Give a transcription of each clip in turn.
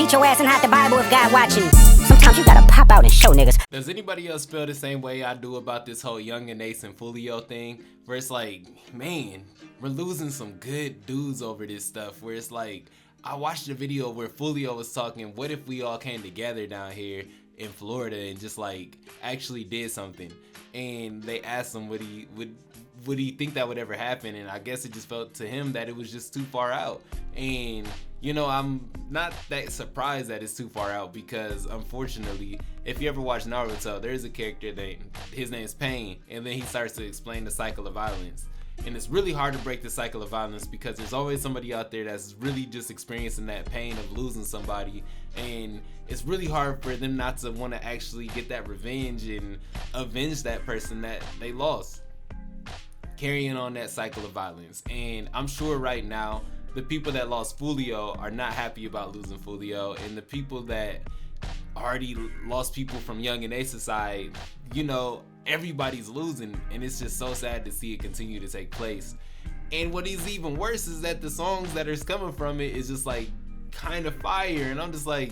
beat your ass and hide the Bible if God watching. Sometimes you gotta pop out and show niggas. Does anybody else feel the same way I do about this whole Young and Ace and Fulio thing? Where it's like, man, we're losing some good dudes over this stuff. Where it's like, I watched a video where Fulio was talking, what if we all came together down here in Florida and just like actually did something? And they asked him would he think that would ever happen, and I guess it just felt to him that it was just too far out. And you know, I'm not that surprised that it's too far out, because unfortunately, if you ever watch Naruto, there's a character that his name's Pain, and then he starts to explain the cycle of violence. And it's really hard to break the cycle of violence because there's always somebody out there that's really just experiencing that pain of losing somebody, and it's really hard for them not to want to actually get that revenge and avenge that person that they lost, carrying on that cycle of violence. And I'm sure right now the people that lost Fulio are not happy about losing Fulio, and the people that already lost people from Young and Ace's side, you know, everybody's losing, and it's just so sad to see it continue to take place. And what is even worse is that the songs that are coming from it is just like kind of fire, and I'm just like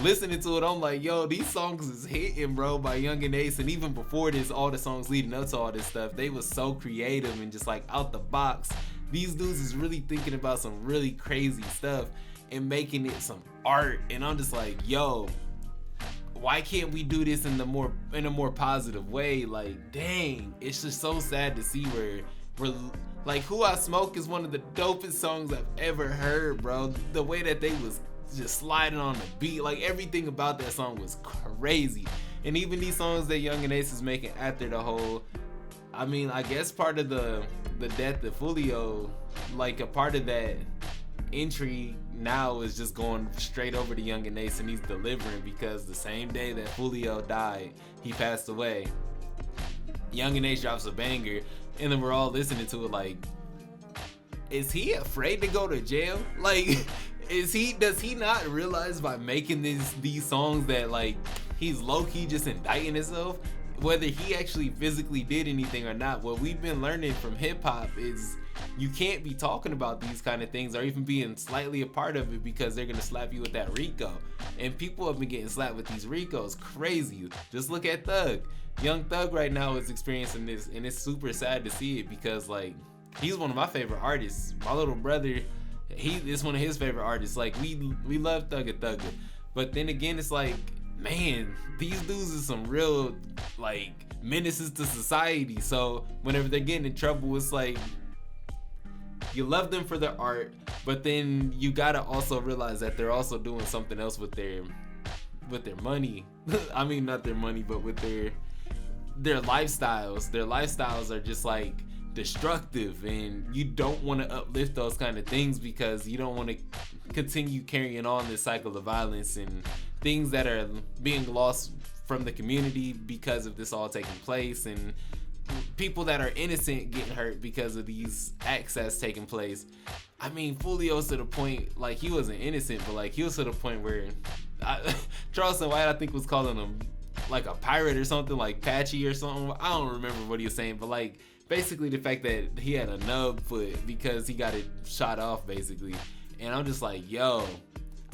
listening to it, I'm like, yo, these songs is hitting, bro, by Young and Ace. And even before this, all the songs leading up to all this stuff, they was so creative and just like out the box. These dudes is really thinking about some really crazy stuff and making it some art, and I'm just like, yo, why can't we do this in a more positive way? Like, dang, it's just so sad to see where we're like, Who I Smoke is one of the dopest songs I've ever heard, bro. The way that they was just sliding on the beat, like everything about that song was crazy. And even these songs that Young and Ace is making after the whole, I mean, I guess part of the death of Fulio, like a part of that entry now is just going straight over to Young and Ace, and he's delivering, because the same day that Fulio died, he passed away. Young and Ace drops a banger, and then we're all listening to it like, is he afraid to go to jail? Like, does he not realize by making these songs that like he's low-key just indicting himself? Whether he actually physically did anything or not, what we've been learning from hip-hop is you can't be talking about these kind of things or even being slightly a part of it, because they're gonna slap you with that RICO. And people have been getting slapped with these RICOs crazy. Just look at Thug. Young Thug right now is experiencing this, and it's super sad to see it, because like, he's one of my favorite artists. My little brother, he is one of his favorite artists. Like, we love Thugga. But then again, it's like, man, these dudes are some real like menaces to society. So whenever they're getting in trouble, it's like, you love them for their art, but then you gotta also realize that they're also doing something else with their money. I mean, not their money, but with their lifestyles. Their lifestyles are just like destructive, and you don't want to uplift those kind of things, because you don't want to continue carrying on this cycle of violence and things that are being lost from the community because of this all taking place, and people that are innocent getting hurt because of these acts that's taking place. I mean, Fulio's to the point, like, he wasn't innocent, but like, he was to the point where Charleston White, I think, was calling him like a pirate or something, like Patchy or something. I don't remember what he was saying, but like, basically the fact that he had a nub foot because he got it shot off, basically. And I'm just like, yo,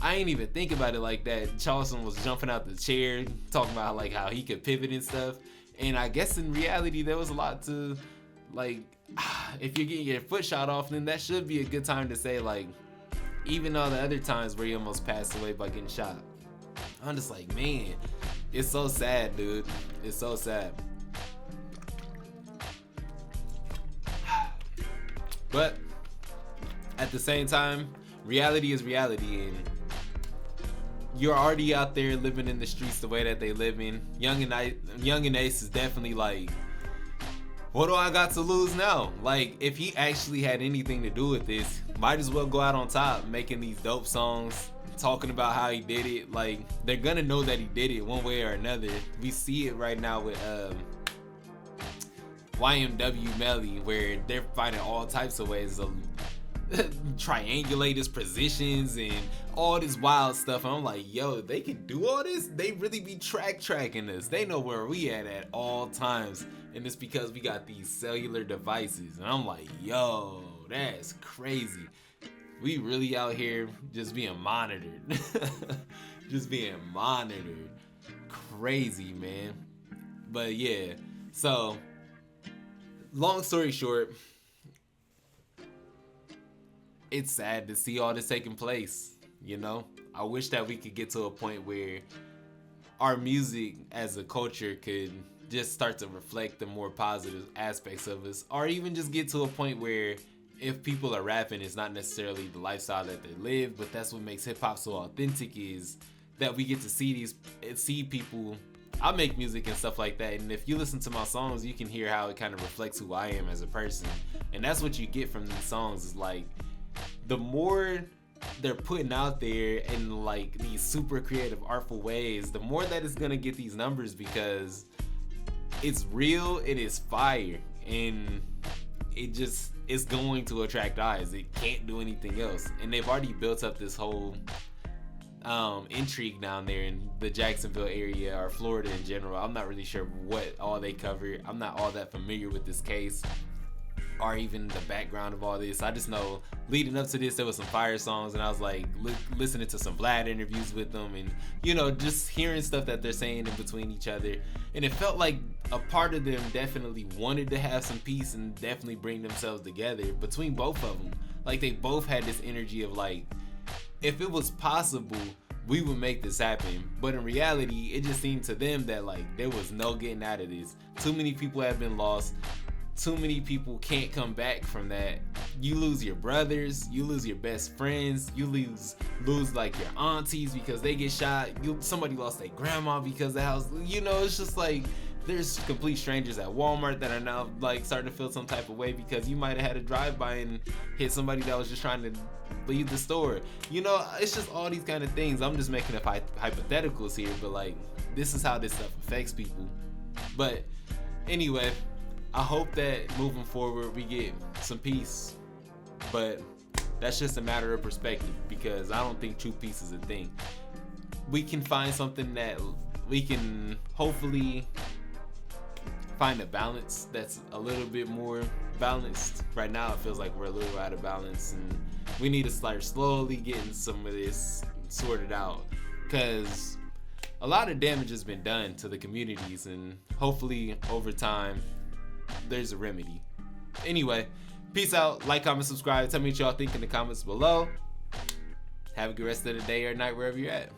I ain't even think about it like that. Charleston was jumping out the chair, talking about like how he could pivot and stuff. And I guess in reality, there was a lot to, like, if you're getting your foot shot off, then that should be a good time to say, like, even all the other times where he almost passed away by getting shot. I'm just like, man, it's so sad, dude. It's so sad. But at the same time, reality is reality, and you're already out there living in the streets the way that they live in. Young and Ace is definitely like, what do I got to lose now? Like, if he actually had anything to do with this, might as well go out on top, making these dope songs, talking about how he did it. Like, they're gonna know that he did it one way or another. We see it right now with YMW Melly, where they're finding all types of ways to triangulate his positions and all this wild stuff. And I'm like, yo, they can do all this? They really be tracking us. They know where we at all times. And it's because we got these cellular devices. And I'm like, yo, that's crazy. We really out here just being monitored. Just being monitored. Crazy, man. But yeah, so long story short, it's sad to see all this taking place, you know? I wish that we could get to a point where our music as a culture could just start to reflect the more positive aspects of us, or even just get to a point where if people are rapping, it's not necessarily the lifestyle that they live, but that's what makes hip-hop so authentic, is that we get to see people. I make music and stuff like that, and if you listen to my songs, you can hear how it kind of reflects who I am as a person. And that's what you get from these songs, is like, the more they're putting out there in like these super creative, artful ways, the more that it's gonna get these numbers, because it's real, it is fire, and it's going to attract eyes. It can't do anything else. And they've already built up this whole intrigue down there in the Jacksonville area, or Florida in general. I'm not really sure what all they cover. I'm not all that familiar with this case, or even the background of all this. I just know leading up to this, there was some fire songs, and I was like listening to some Vlad interviews with them, and you know, just hearing stuff that they're saying in between each other. And it felt like a part of them definitely wanted to have some peace and definitely bring themselves together between both of them. Like, they both had this energy of like, if it was possible, we would make this happen. But in reality, it just seemed to them that like there was no getting out of this. Too many people have been lost. Too many people can't come back from that. You lose your brothers, you lose your best friends, you lose like your aunties because they get shot. Somebody lost their grandma because the house. You know, it's just like there's complete strangers at Walmart that are now like starting to feel some type of way because you might have had a drive-by and hit somebody that was just trying to leave the store. You know, it's just all these kind of things. I'm just making up hypotheticals here, but like, this is how this stuff affects people. But anyway, I hope that moving forward we get some peace, but that's just a matter of perspective, because I don't think true peace is a thing. We can find something that we can hopefully find a balance that's a little bit more balanced. Right now it feels like we're a little out of balance, and we need to start slowly getting some of this sorted out, because a lot of damage has been done to the communities, and hopefully over time there's a remedy. Anyway, peace out. Like, comment, subscribe. Tell me what y'all think in the comments below. Have a good rest of the day or night wherever you're at.